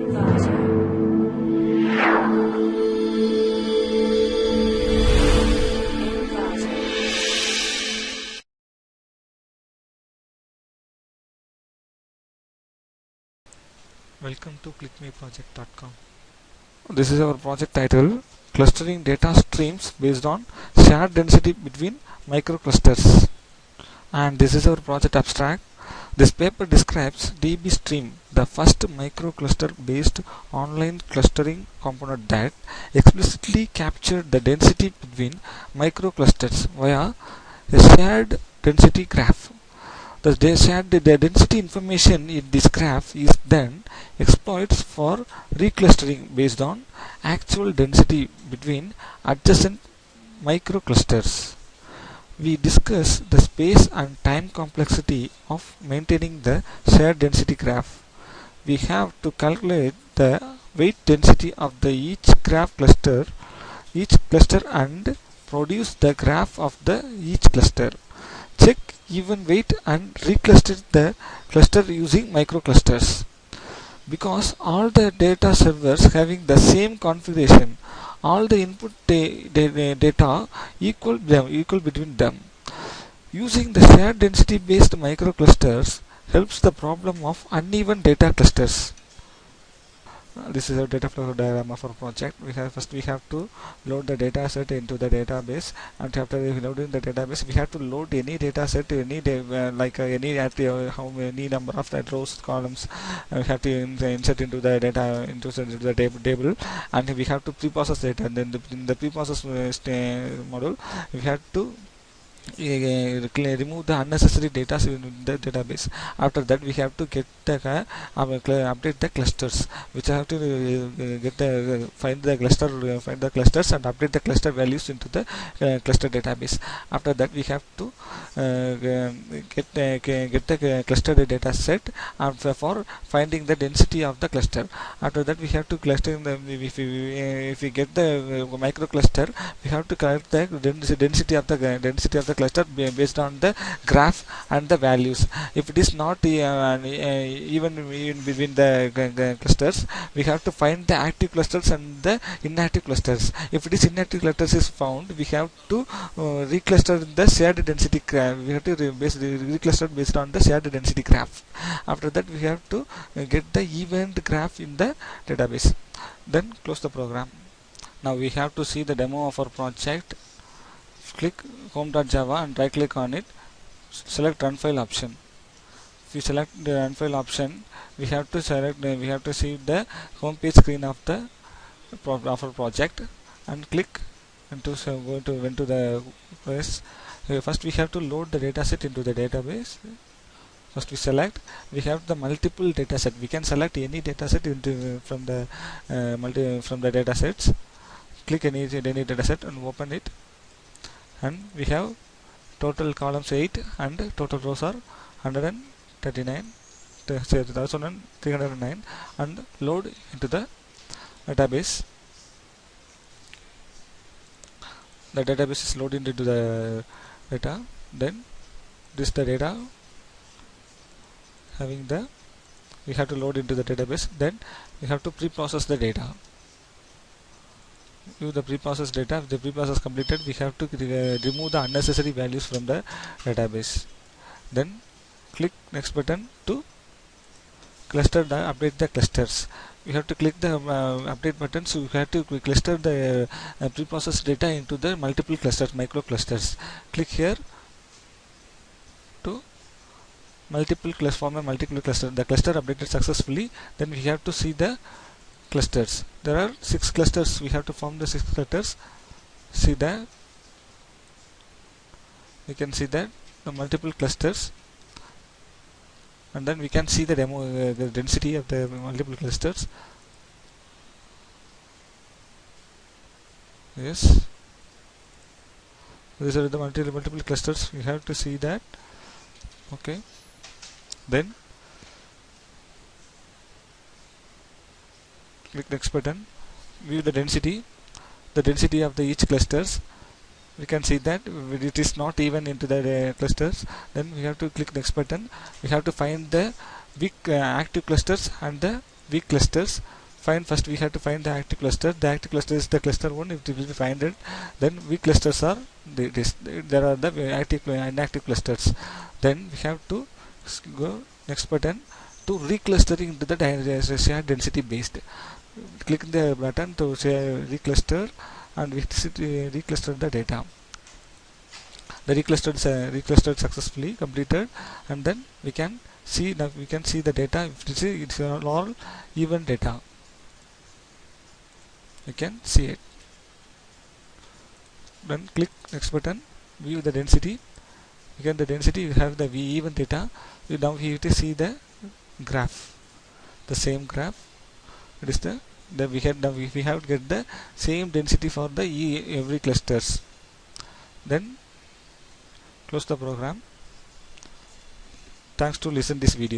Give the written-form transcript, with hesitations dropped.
Welcome to clickmeproject.com. This is our project title, Clustering Data Streams Based on Shared Density Between Microclusters. And this is our project abstract. This paper describes dbstream, the first microcluster based online clustering component that explicitly captured the density between microclusters via a shared density graph. The density information in this graph is then exploited for reclustering based on actual density between adjacent microclusters. We discuss the space and time complexity of maintaining the shared density graph. We have to calculate the weight density of each cluster and produce the graph of each cluster. Check even weight and recluster the cluster using microclusters. Because all the data servers having the same configuration, all the input data equal between them. Using the shared density based microclusters helps the problem of uneven data clusters. This is our data flow diagram of our project. First we have to load the data set into the database, and after loading the database we have to load any data set to any how many number of the rows, columns we have to insert into the data into the table, and we have to pre-process it, and then in the pre-process module we have to remove the unnecessary data in the database. After that we have to get the update the clusters, which have to find the clusters and update the cluster values into the cluster database. After that we have to get the cluster data set for finding the density of the cluster. After that we have to cluster if we get the microcluster, we have to calculate the density of the cluster based on the graph and the values. If it is not even between the clusters, we have to find the active clusters and the inactive clusters. If it is inactive clusters is found, we have to recluster the shared density graph. We have to recluster based on the shared density graph. After that we have to get the event graph in the database. Then close the program. Now we have to see the demo of our project. Click home.java and right click on it, select run file option. If you select the run file option, we have to see the home page screen of our project, and click into the place. First we have to load the dataset into the database. First we have the multiple dataset. We can select any dataset from the datasets. Click any dataset and open it. And we have total columns 8 and total rows are 1309 and load into the database. The database is loaded into the data. Then this the data we have to load into the database. Then we have to pre-process the data. View the pre-processed data. If the pre-process completed, we have to remove the unnecessary values from the database. Then click next button to update the clusters. We have to click the update button, so we have to cluster the pre-processed data into the multiple clusters, microclusters. Click here to form a multiple cluster. The cluster updated successfully. Then we have to see the clusters. There are 6 clusters. We have to form the 6 clusters. See that we can see that the multiple clusters, and then we can see the the density of the multiple clusters. Yes, these are the multiple clusters. We have to see that. Okay, then click next button. View the density of each clusters. We can see that it is not even into the clusters. Then we have to click next button. We have to find the weak active clusters and the weak clusters. First we have to find the active cluster. The active cluster is the cluster 1. If it will be find it, then weak clusters are there are the active inactive clusters. Then we have to go next button to reclustering into the shared density based. Click the button to recluster, and we recluster the data. The reclustered successfully completed, and then we can see the data. It's all even data. You can see it. Then click next button, view the density. Again the density, you have the even data. Now we have to see the graph, the same graph. It is we have to get the same density for the every clusters. Then close the program. Thanks to listen this video.